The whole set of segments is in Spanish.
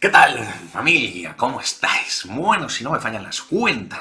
¿Qué tal, familia? ¿Cómo estáis? Bueno, si no me fallan las cuentas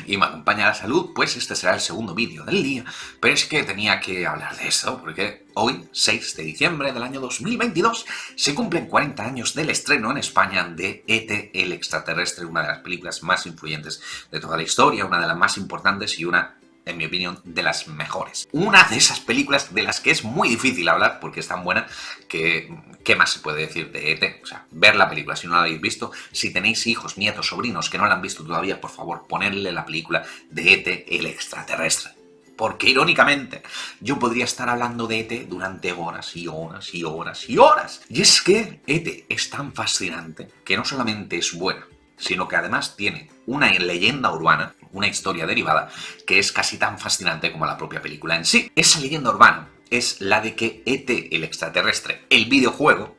y me acompaña la salud, pues este será el segundo vídeo del día, pero es que tenía que hablar de esto, porque hoy, 6 de diciembre del año 2022, se cumplen 40 años del estreno en España de E.T. el extraterrestre, una de las películas más influyentes de toda la historia, una de las más importantes y una, en mi opinión, de las mejores. Una de esas películas de las que es muy difícil hablar porque es tan buena que ¿qué más se puede decir de E.T.? O sea, ver la película si no la habéis visto. Si tenéis hijos, nietos, sobrinos que no la han visto todavía, por favor, ponedle la película de E.T. el extraterrestre. Porque irónicamente yo podría estar hablando de E.T. durante horas y horas y horas y horas. Y es que E.T. es tan fascinante que no solamente es buena, sino que además tiene una leyenda urbana, una historia derivada, que es casi tan fascinante como la propia película en sí. Esa leyenda urbana es la de que E.T. el extraterrestre, el videojuego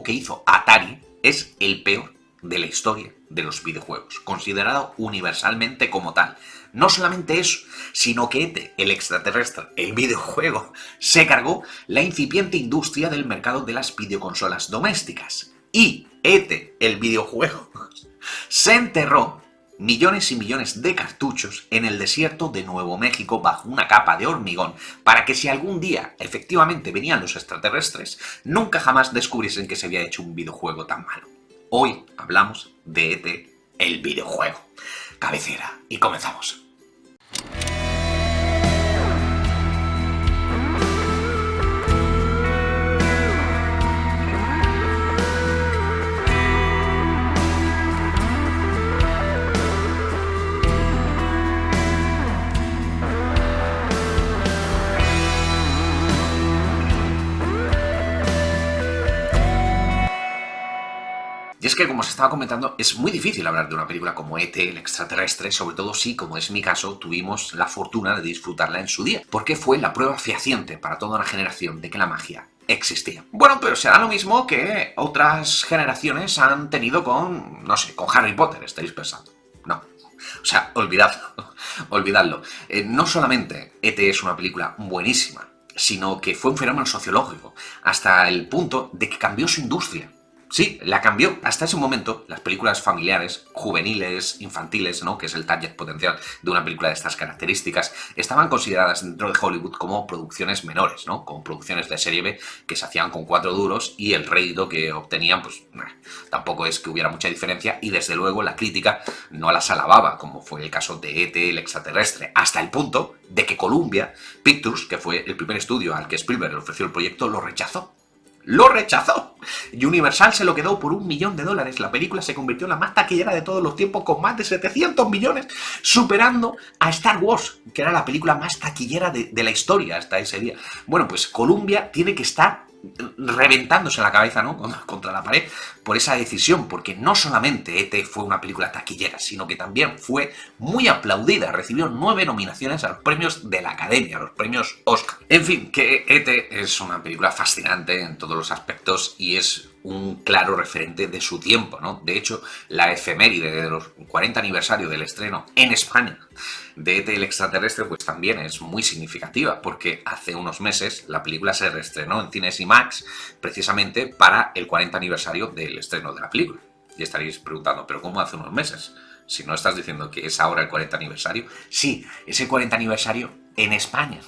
que hizo Atari, es el peor de la historia de los videojuegos, considerado universalmente como tal. No solamente eso, sino que E.T. el extraterrestre, el videojuego, se cargó la incipiente industria del mercado de las videoconsolas domésticas. Y E.T. el videojuego se enterró millones y millones de cartuchos en el desierto de Nuevo México bajo una capa de hormigón para que si algún día efectivamente venían los extraterrestres, nunca jamás descubriesen que se había hecho un videojuego tan malo. Hoy hablamos de E.T. el videojuego. Cabecera y comenzamos. Y es que, como os estaba comentando, es muy difícil hablar de una película como E.T. el extraterrestre, sobre todo si, como es mi caso, tuvimos la fortuna de disfrutarla en su día, porque fue la prueba fehaciente para toda una generación de que la magia existía. Bueno, pero será lo mismo que otras generaciones han tenido con, no sé, con Harry Potter, estáis pensando. No. O sea, olvidadlo, olvidadlo. No solamente E.T. es una película buenísima, sino que fue un fenómeno sociológico, hasta el punto de que cambió su industria. Sí, la cambió. Hasta ese momento, las películas familiares, juveniles, infantiles, ¿no?, que es el target potencial de una película de estas características, estaban consideradas dentro de Hollywood como producciones menores, ¿no?, como producciones de serie B que se hacían con 4 duros y el rédito que obtenían, pues, tampoco es que hubiera mucha diferencia y desde luego la crítica no las alababa, como fue el caso de E.T. el extraterrestre, hasta el punto de que Columbia Pictures, que fue el primer estudio al que Spielberg le ofreció el proyecto, lo rechazó. ¡Lo rechazó! Y Universal se lo quedó por $1 millón. La película se convirtió en la más taquillera de todos los tiempos con más de 700 millones, superando a Star Wars, que era la película más taquillera de la historia hasta ese día. Bueno, pues Columbia tiene que estar reventándose la cabeza, ¿no?, contra la pared por esa decisión, porque no solamente E.T. fue una película taquillera, sino que también fue muy aplaudida, recibió 9 nominaciones a los premios de la Academia, a los premios Oscar. En fin, que E.T. es una película fascinante en todos los aspectos y es un claro referente de su tiempo, ¿no? De hecho, la efeméride de los 40 aniversario del estreno en España de E.T. el extraterrestre pues también es muy significativa, porque hace unos meses la película se reestrenó en Cines IMAX precisamente para el 40 aniversario del estreno de la película. Y estaréis preguntando, ¿pero cómo hace unos meses? Si no estás diciendo que es ahora el 40 aniversario. Sí, es el 40 aniversario en España.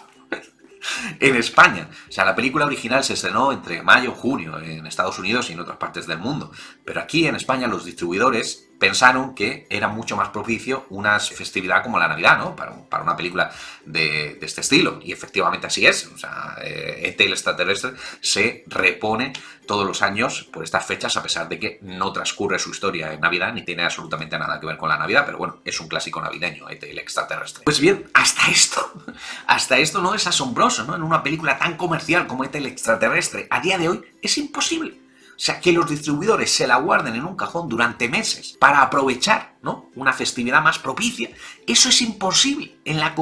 En España. O sea, la película original se estrenó entre mayo y junio en Estados Unidos y en otras partes del mundo. Pero aquí en España los distribuidores pensaron que era mucho más propicio una festividad como la Navidad, ¿no?, para una película de este estilo. Y efectivamente así es. O sea, E.T. el extraterrestre se repone todos los años por estas fechas, a pesar de que no transcurre su historia en Navidad ni tiene absolutamente nada que ver con la Navidad, pero bueno, es un clásico navideño, E.T. el extraterrestre. Pues bien, hasta esto no es asombroso, ¿no? En una película tan comercial como E.T. el extraterrestre, a día de hoy es imposible. O sea, que los distribuidores se la guarden en un cajón durante meses para aprovechar, ¿no?, una festividad más propicia, eso es imposible en la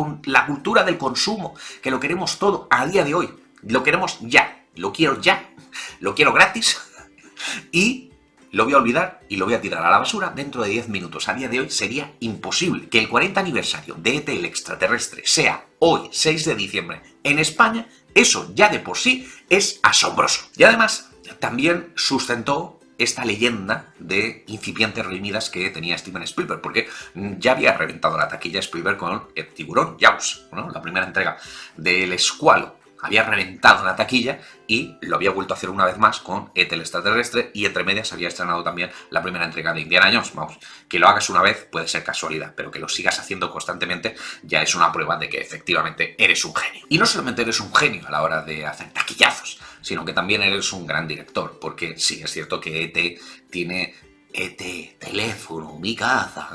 cultura del consumo, que lo queremos todo a día de hoy. Lo queremos ya, lo quiero gratis y lo voy a olvidar y lo voy a tirar a la basura dentro de 10 minutos. A día de hoy sería imposible que el 40 aniversario de E.T. el extraterrestre sea hoy, 6 de diciembre, en España. Eso ya de por sí es asombroso. Y además también sustentó esta leyenda de incipientes reunidas que tenía Steven Spielberg, porque ya había reventado la taquilla Spielberg con El tiburón, Jaws, ¿no? La primera entrega del Escualo. Había reventado la taquilla y lo había vuelto a hacer una vez más con E.T. el extraterrestre, y entre medias había estrenado también la primera entrega de Indiana Jones. Vamos, que lo hagas una vez puede ser casualidad, pero que lo sigas haciendo constantemente ya es una prueba de que efectivamente eres un genio. Y no solamente eres un genio a la hora de hacer taquillazos, sino que también eres un gran director, porque sí, es cierto que E.T. tiene E.T. teléfono, mi casa.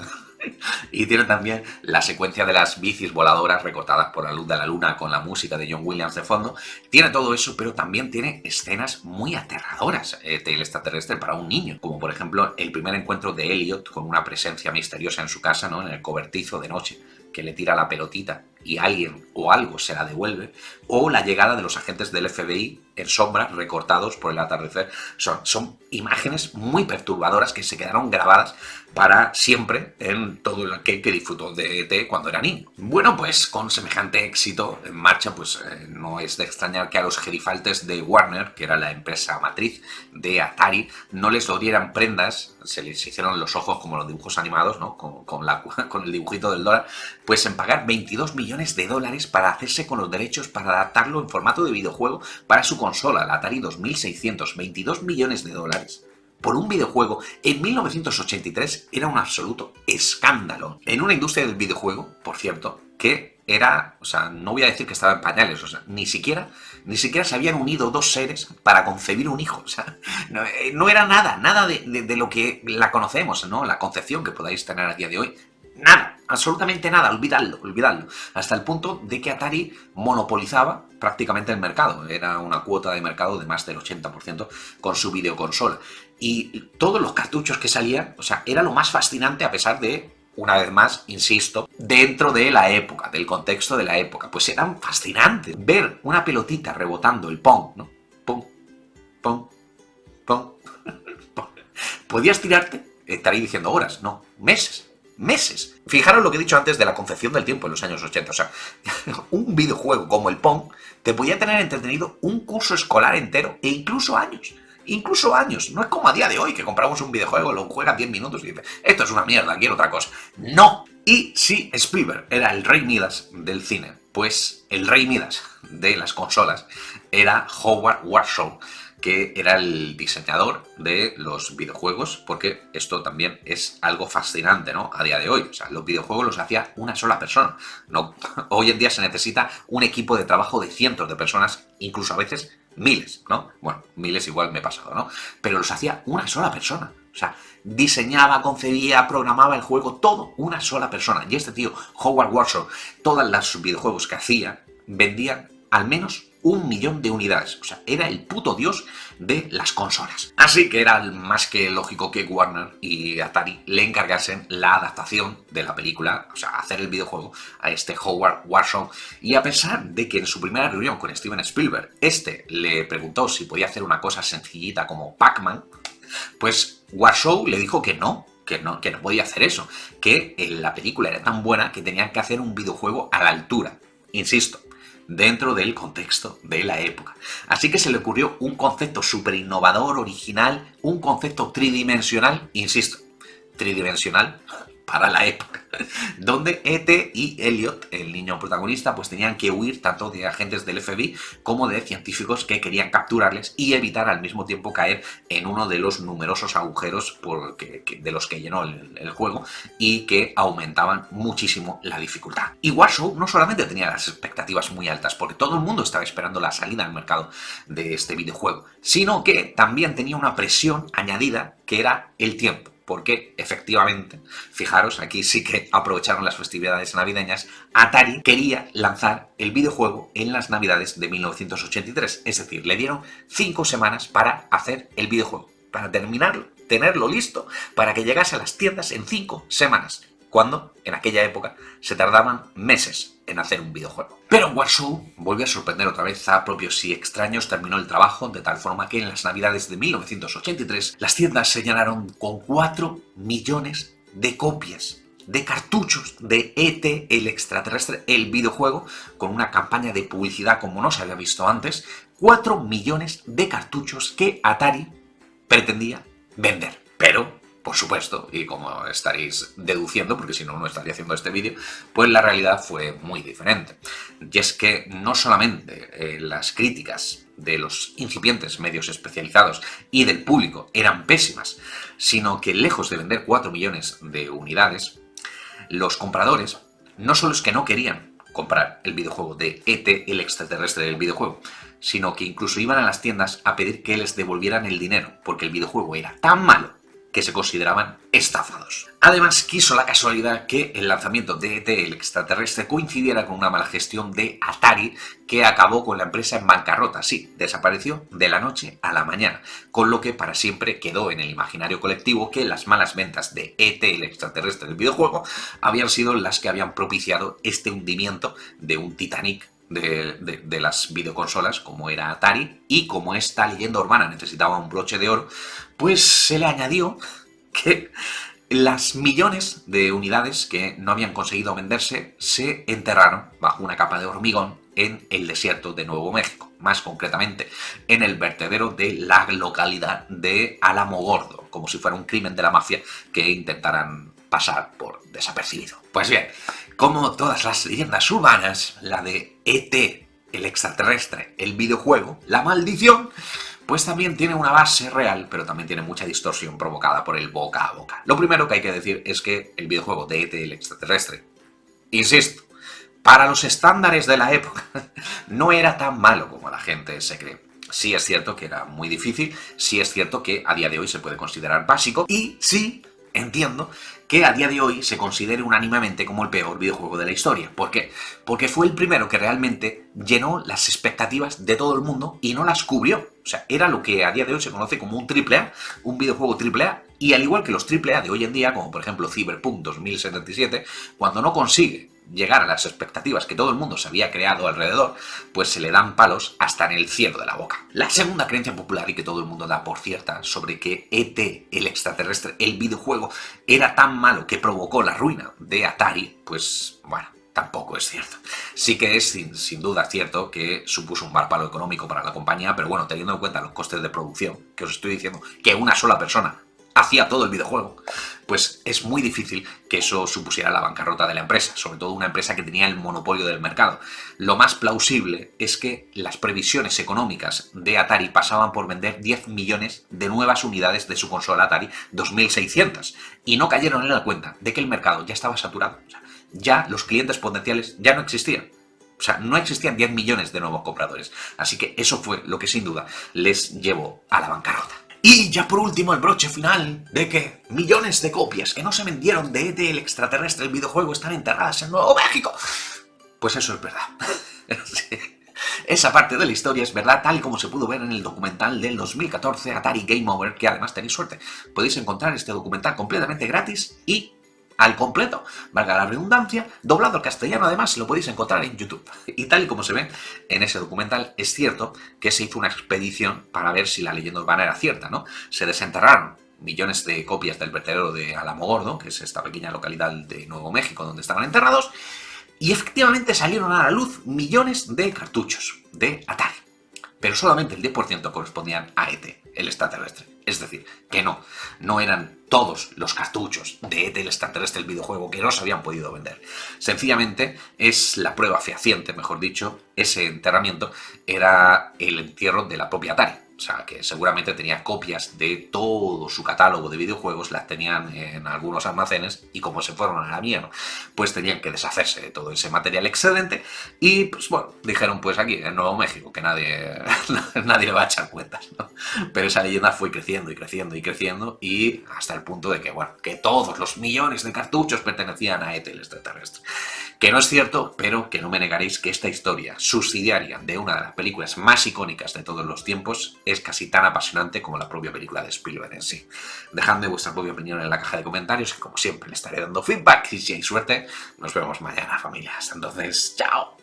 Y tiene también la secuencia de las bicis voladoras recortadas por la luz de la luna con la música de John Williams de fondo. Tiene todo eso, pero también tiene escenas muy aterradoras del extraterrestre para un niño, como por ejemplo el primer encuentro de Elliot con una presencia misteriosa en su casa, ¿no? En el cobertizo de noche, que le tira la pelotita y alguien o algo se la devuelve, o la llegada de los agentes del FBI en sombras recortados por el atardecer. Son imágenes muy perturbadoras que se quedaron grabadas para siempre en todo aquel que disfrutó de ET cuando era niño. Bueno, pues con semejante éxito en marcha, pues no es de extrañar que a los gerifaltes de Warner, que era la empresa matriz de Atari, no les dieran prendas, se les hicieron los ojos como los dibujos animados, ¿no? Con el dibujito del dólar, pues en pagar 22 millones de dólares para hacerse con los derechos para adaptarlo en formato de videojuego para su consola, la Atari 2600. 22 millones de dólares por un videojuego en 1983 era un absoluto escándalo. En una industria del videojuego, por cierto, que era, o sea, no voy a decir que estaba en pañales, o sea, ni siquiera se habían unido dos seres para concebir un hijo, o sea, no era nada de lo que la conocemos, ¿no? La concepción que podáis tener a día de hoy. Nada, absolutamente nada, olvidadlo. Hasta el punto de que Atari monopolizaba prácticamente el mercado. Era una cuota de mercado de más del 80% con su videoconsola. Y todos los cartuchos que salían, o sea, era lo más fascinante a pesar de, una vez más, insisto, dentro de la época, del contexto de la época. Pues eran fascinantes. Ver una pelotita rebotando el Pong, ¿no? Pong, Pong, Pong, Pong. Podías tirarte, estaría diciendo horas, no, meses. Fijaros lo que he dicho antes de la concepción del tiempo en los años 80. O sea, un videojuego como el Pong te podía tener entretenido un curso escolar entero e incluso años. No es como a día de hoy que compramos un videojuego, lo juegas 10 minutos y dices, esto es una mierda, quiero otra cosa. ¡No! Y si Spielberg era el rey Midas del cine, pues el rey Midas de las consolas era Howard Warshaw, que era el diseñador de los videojuegos, porque esto también es algo fascinante, ¿no? A día de hoy, o sea, los videojuegos los hacía una sola persona. No, hoy en día se necesita un equipo de trabajo de cientos de personas, incluso a veces miles, ¿no? Bueno, miles igual me he pasado, ¿no? Pero los hacía una sola persona. O sea, diseñaba, concebía, programaba el juego, todo una sola persona. Y este tío, Howard Warshaw, todos los videojuegos que hacía, vendían al menos 1 millón de unidades. O sea, era el puto dios de las consolas. Así que era más que lógico que Warner y Atari le encargasen la adaptación de la película, o sea, hacer el videojuego a este Howard Warshaw. Y a pesar de que en su primera reunión con Steven Spielberg, le preguntó si podía hacer una cosa sencillita como Pac-Man, pues Warshaw le dijo que no podía hacer eso, que la película era tan buena que tenían que hacer un videojuego a la altura. Insisto, dentro del contexto de la época. Así que se le ocurrió un concepto súper innovador, original, un concepto tridimensional, insisto, tridimensional para la época, donde E.T. y Elliot, el niño protagonista, pues tenían que huir tanto de agentes del FBI como de científicos que querían capturarles y evitar al mismo tiempo caer en uno de los numerosos agujeros de los que llenó el juego y que aumentaban muchísimo la dificultad. Y Warshaw no solamente tenía las expectativas muy altas, porque todo el mundo estaba esperando la salida al mercado de este videojuego, sino que también tenía una presión añadida que era el tiempo. Porque, efectivamente, fijaros, aquí sí que aprovecharon las festividades navideñas, Atari quería lanzar el videojuego en las navidades de 1983. Es decir, le dieron 5 semanas para hacer el videojuego, para terminarlo, tenerlo listo, para que llegase a las tiendas en 5 semanas. Cuando, en aquella época, se tardaban meses en hacer un videojuego. Pero Warshaw volvió a sorprender otra vez a propios y extraños, terminó el trabajo de tal forma que en las navidades de 1983 las tiendas se llenaron con 4 millones de copias de cartuchos de E.T. el extraterrestre, el videojuego, con una campaña de publicidad como no se había visto antes. 4 millones de cartuchos que Atari pretendía vender. Pero, por supuesto, y como estaréis deduciendo, porque si no, no estaría haciendo este vídeo, pues la realidad fue muy diferente. Y es que no solamente las críticas de los incipientes medios especializados y del público eran pésimas, sino que lejos de vender 4 millones de unidades, los compradores no solo es que no querían comprar el videojuego de ET, el extraterrestre del videojuego, sino que incluso iban a las tiendas a pedir que les devolvieran el dinero, porque el videojuego era tan malo que se consideraban estafados. Además, quiso la casualidad que el lanzamiento de ET, el extraterrestre, coincidiera con una mala gestión de Atari que acabó con la empresa en bancarrota. Sí, desapareció de la noche a la mañana, con lo que para siempre quedó en el imaginario colectivo que las malas ventas de ET, el extraterrestre del videojuego, habían sido las que habían propiciado este hundimiento de un Titanic de las videoconsolas, como era Atari, y como esta leyenda urbana necesitaba un broche de oro, pues se le añadió que las millones de unidades que no habían conseguido venderse se enterraron bajo una capa de hormigón en el desierto de Nuevo México, más concretamente en el vertedero de la localidad de Alamogordo, como si fuera un crimen de la mafia que intentaran pasar por desapercibido. Pues bien, como todas las leyendas urbanas, la de ET, el extraterrestre, el videojuego, la maldición, pues también tiene una base real, pero también tiene mucha distorsión provocada por el boca a boca. Lo primero que hay que decir es que el videojuego de ET, el extraterrestre, insisto, para los estándares de la época, no era tan malo como la gente se cree. Sí es cierto que era muy difícil, sí es cierto que a día de hoy se puede considerar básico, y sí entiendo que a día de hoy se considere unánimemente como el peor videojuego de la historia. ¿Por qué? Porque fue el primero que realmente llenó las expectativas de todo el mundo y no las cubrió. O sea, era lo que a día de hoy se conoce como un AAA, un videojuego AAA, y al igual que los AAA de hoy en día, como por ejemplo Cyberpunk 2077, cuando no consigue llegar a las expectativas que todo el mundo se había creado alrededor, pues se le dan palos hasta en el cielo de la boca. La segunda creencia popular, y que todo el mundo da por cierta, sobre que ET, el extraterrestre, el videojuego, era tan malo que provocó la ruina de Atari, pues bueno, tampoco es cierto. Sí que es sin duda cierto que supuso un mal palo económico para la compañía, pero bueno, teniendo en cuenta los costes de producción, que os estoy diciendo que una sola persona hacía todo el videojuego, pues es muy difícil que eso supusiera la bancarrota de la empresa, sobre todo una empresa que tenía el monopolio del mercado. Lo más plausible es que las previsiones económicas de Atari pasaban por vender 10 millones de nuevas unidades de su consola Atari 2600 y no cayeron en la cuenta de que el mercado ya estaba saturado. O sea, ya los clientes potenciales ya no existían. O sea, no existían 10 millones de nuevos compradores. Así que eso fue lo que sin duda les llevó a la bancarrota. Y ya por último el broche final de que millones de copias que no se vendieron de ET, el extraterrestre, el videojuego, están enterradas en Nuevo México. Pues eso es verdad. Sí. Esa parte de la historia es verdad, tal y como se pudo ver en el documental del 2014 Atari Game Over, que además tenéis suerte. Podéis encontrar este documental completamente gratis y al completo, valga la redundancia, doblado al castellano además, lo podéis encontrar en YouTube. Y tal y como se ve en ese documental, es cierto que se hizo una expedición para ver si la leyenda urbana era cierta, ¿no? Se desenterraron millones de copias del vertedero de Alamogordo, que es esta pequeña localidad de Nuevo México donde estaban enterrados, y efectivamente salieron a la luz millones de cartuchos de Atari. Pero solamente el 10% correspondían a ET, el extraterrestre. Es decir, que no eran todos los cartuchos de ET, el extraterrestre, el videojuego, que no se habían podido vender. Sencillamente es la prueba fehaciente, mejor dicho, ese enterramiento era el entierro de la propia Atari. O sea, que seguramente tenía copias de todo su catálogo de videojuegos, las tenían en algunos almacenes y como se fueron a la mierda, pues tenían que deshacerse de todo ese material excedente y, pues bueno, dijeron pues aquí en Nuevo México que nadie le va a echar cuentas, ¿no? Pero esa leyenda fue creciendo y creciendo y creciendo y hasta el punto de que, bueno, que todos los millones de cartuchos pertenecían a ET, el extraterrestre. Que no es cierto, pero que no me negaréis que esta historia subsidiaria de una de las películas más icónicas de todos los tiempos es casi tan apasionante como la propia película de Spielberg en sí. Dejadme vuestra propia opinión en la caja de comentarios, que como siempre le estaré dando feedback y si hay suerte, nos vemos mañana, familias. Entonces, ¡chao!